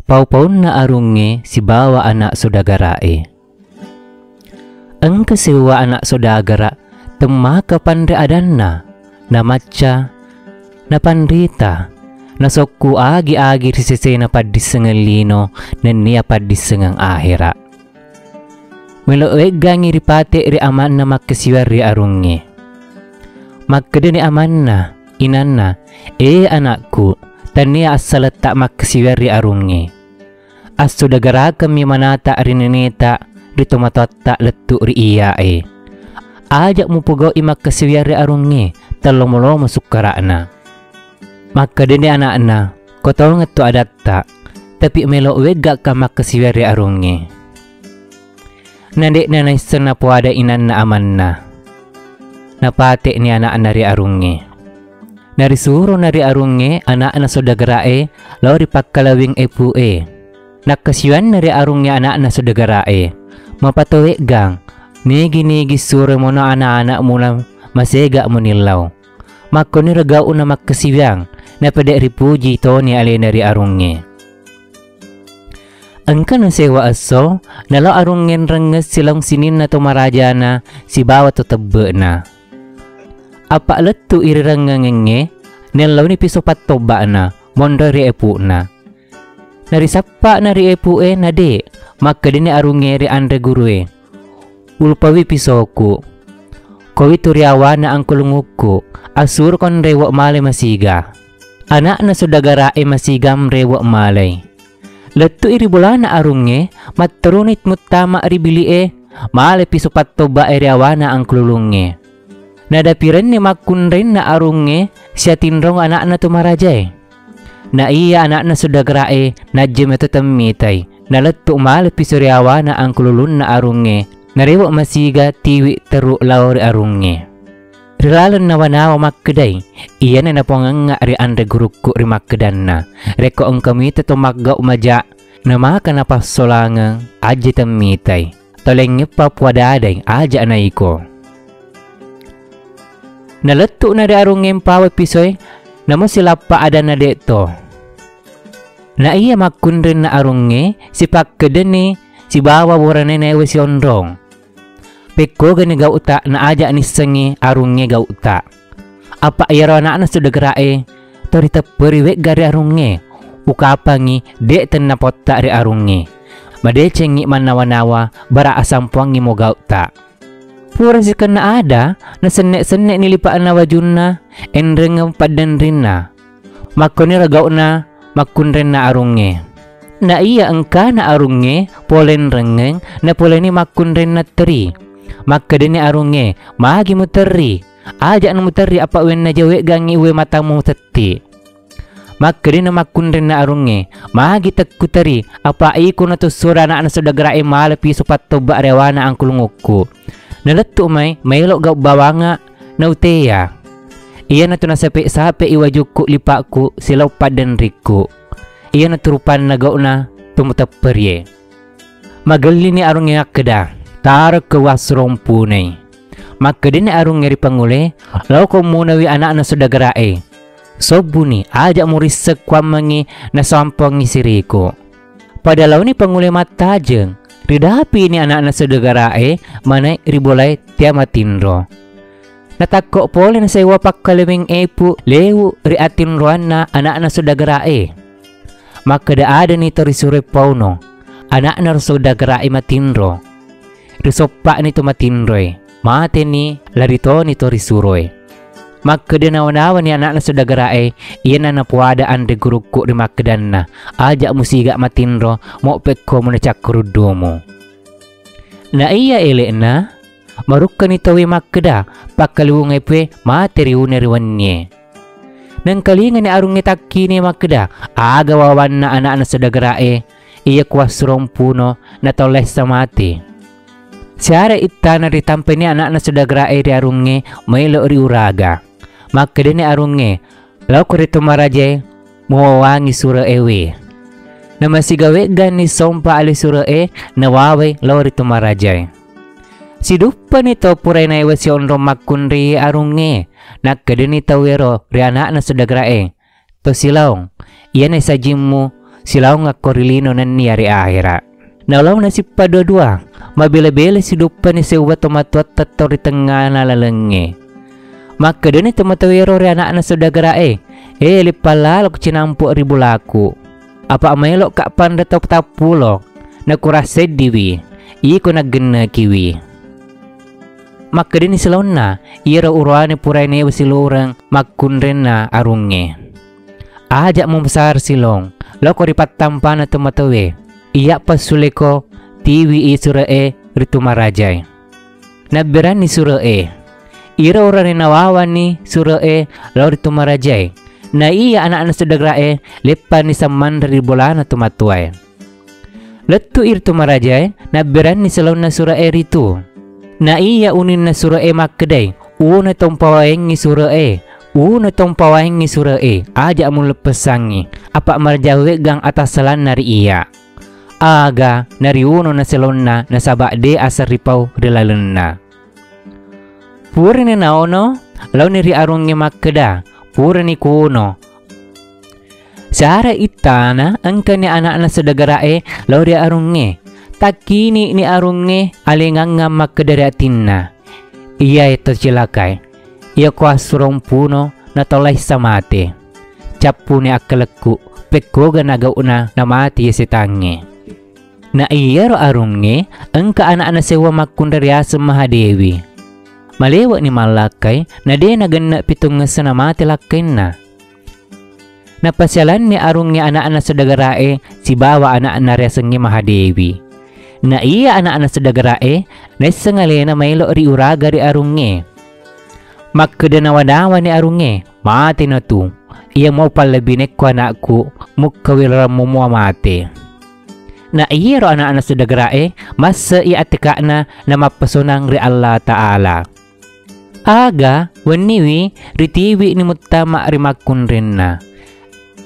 Pau-paun na arunge si bawa anak sodagarae. Ang kasiwa anak sodagara temaka pandre adanna na matcha na pandrita na sokku agi-agi risese na padisengang lino na niya padisengang ahira. Meloeg gangi ripate ri aman na makasiwa ri arunge. Magkada ni aman na inanna, anakku, tania asalat tak makasiwa ri arunge. As sodagara kami manata rineneta rito matotta letu ri iya Ajak mo pugaw imakasiwa ri arunge, talong-mulo masukara na. Magkada ni anak na, kotaw nga to adatta, tapi meloeg ka makasiwa ri arunge. Nandik na naisang na po ada inan na aman na. Napate ni anak na ri arunge. Narisuro na ri arunge anak na sodagarae law ri pagkalawing epue. Nakasiwan na ri arunge anak na sodagarae. Mapatuwi gang, nigi-nigi suro mo na anak-anak mo na masega mo nilaw. Mako ni ragao na makasiwang na pada ripuji to ni alena ri arunge. Ang kanang sewa aso, nalaw arungen renges silang sinin na tumaraja na si bawa to tebe na. Apa letu irirangangenge, nilaw ni piso patoba na, mondo ri epu na. Narisapa na ri epu na de, maka dini arunge ri andre gurue. Ulpawi pisoku. Kowi turiawa na ang kulunguku, asur kon rewa malay masiga. Anak na sodagarae masigam rewa malay. Letu iri bola na arunge, matrunit mutama ribilie, malay piso patoba iriawa na ang kulunge. Nadapiran ni makunrin na arunge, siya tinrong anak na tumarajay. Na iya anak na sodagarae, nadjem ito tamitay, na letu malay piso riawa na ang kululun na arunge, nariwa masiga tiwi teru lauri arunge. Rilalon na wanawa makkeday, iya na naponganga ri andre guruku ri makkedan na. Reko ang kami to magga umaja na maka napasolangang aja tamitay. Tolengnya papwadaday aja anaiko. Naletu na ri arunge mpawe pisoy, namo sila pa ada na deto. Na iya makundrin na arunge, si pakkeden ni si bawa borane newe si ondrong. Peko gani gauta na aja nisengi arunge gauta. Apa iro anak na sodagarae, torita periwek gari arunge. Ukapangi dek ten napota ri arunge. Madecengi manawa-nawa bara asampuangi mo gauta. Pura sikan na ada, na senek-senek nilipaan na wajunna, enreng padan rinna. Makoni ragau na, makunren na arunge. Na iya engka na arunge, polen rengeng, na poleni makunren na teri. Maka dini arunge, magi muteri. Ajak na muteri apa wen na jawe gangi we matamu teti. Maka dini makunren na arunge, magi tekuteri. Apa iku na to sura na sodagarae malapi sopat toba rewana ang kulunguku. Naletu may lok gau bawanga na uteya. Iya na to nasape-sape iwajuku lipaku silaw padan riku. Iya na turupan na gau na tumutapperye. Magali ni arunge akeda. Tarak ke wasrong punay. Maka din arung ngeri pangule, lau ko munawi anak na sodagarae. So buni, ajak mo risek kwamangi na sampangi siriko. Padalaw ni pangule matajeng, ridapi ni anak na sodagarae, manay ribolay tiya matinro. Natakko pole na sa iwapak kalawing epu, lewu riatinroan na anak na sodagarae. Maka daada nito risure pauno, anak na sodagarae matinro. Risopa nito matinroy, mate ni larito nito risuroy. Magkadanaw-nawan ni anak na sodagarae, iyan na napuada ande guruku ri makkedan na, ajak musiga matinro, mo pekko mo na cakrudo mo. Na iya elek na, marukan nito wi makkeda, pakaluwang epe, mate riune riwanye. Nang kalingan ni arungi takki ni makkeda, aga wawan na anak na sodagarae, iya kuwasrong puno na toles sa mati. Siara ita na ritampe ni anak na sodagarae ri arunge maylo ri uraga. Maka ni arunge law ko rito maraje muwawangi sura ewe. Na masigawe gan ni sompa ali sura nawaway law rito marajay. Sidupa nito puray na iwas yon romakun ri arunge. Nakada ni tawero ri anak na sodagarae. To silong iyan ay sa gym mo silaw nga korilino nan niya ri ahira. Naulaw na si padua-dua, mabila-bila si dupa ni sewa tomatuat tato ri tengah nalalenge. Maka doon ito matawiro ri anak na sudagarae, lipalalok cinampu ribu laku. Apa amaylo ka pandatop tapulo, nakurased diwi, ko naggena kiwi. Maka din isilon na, ira urwane puray ni wasilurang magkunren na arunge. Ajak mo besar silong, loko ripat tampa na tumatawi, iya pasuliko, tiwi surae ritumarajay. Nabiran ni surae, ira ura ni nawawan ni surae law ritumarajay, na iya anak-anak sudagrae lepan ni saman dari bola na tumatuay. Letu irtumarajay, nabiran ni salaw na surae ritu. Na iya unin na surae makkeday, una tong pawaing ni surae, una tong pawaing ni surae, aja mo lepesangi, apa marjawe gang atasalan nari iya. Aga nari uno na selon na nasabak de asar ripaw rilalun na. Pura ni naono, law niri arung ni makkeda, pura ni kuno. Sara itana, angka ni anak na sadagarae, law ri arung ni. Takini ni arunge alingang nga makkedaratin na. Iya ito cilakay. Iya kuasurong puno na tolay sa mati. Capu ni akalaku, pekkoga nagaw na mati si tangi. Na iya ro arunge, ang kaanak na sewa makkundarya sa Mahadewi. Malewa ni malakay, na di nagana pitong nga sa namati lakay na. Napasyalan ni arunge anak na sa dagarae, si bawa anak na resang ni Mahadewi. Na iya anak-anak sadagarae, nasangali na maylo ri uraga ri arunge. Magkadanawa-dawa ni arunge, mati na tu. Iya mo palabinek ko anakku, mukawira mo mati. Na iya ro anak-anak sadagarae, mas iya atika na mapasonang ri Allah Ta'ala. Aga, waniwi, ritiwi ni mutama ri makunrin na.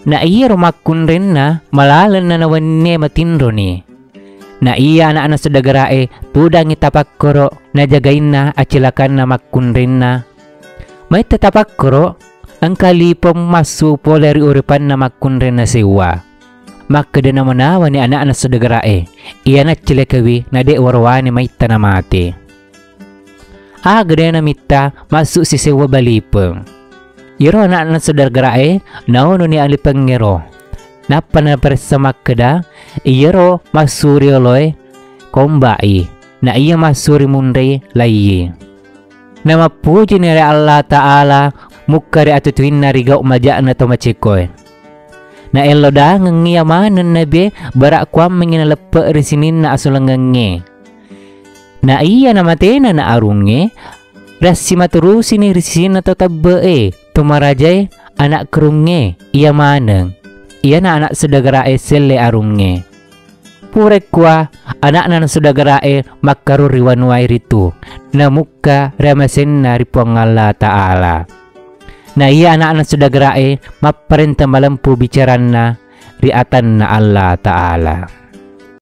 Na iya ro makunrin na, malalan na nawanne matinro ni. Na iya anak-anak sadagarae tudang itapakkoro na jagain na acilakan na makkunrin na. May tatapakkoro ang kalipong masupo dari uripan na makkunrin na siwa. Makada na manawa ni anak-anak sadagarae, iya na cilakawi na de warwani may tanamati. Agada na mita masuk si siwa balipeng. Iro anak-anak sadagarae nauno ni alipang ngero. Napa na bersama keda, iya ro masuri oloy kombai, na iya masuri mundai layi. Nama puji ni Allah Ta'ala mukari atutuin na rigaw majak na tomachikoy. Na elo da ngiyamanan na be barak kwam menginalepa risinin na asulangange. Na iya na matena na arunge, rasi maturusi ni risin na totabbe tumarajay anak kerunge iya maneng. Iya na anak sadagarae sele arunge. Purek kwa anak na sadagarae makaruriwanway ritu na muka ramasen na ripuang Allah Ta'ala. Na iya anak na sadagarae maparenta malampu bicaran na riatan na Allah Ta'ala.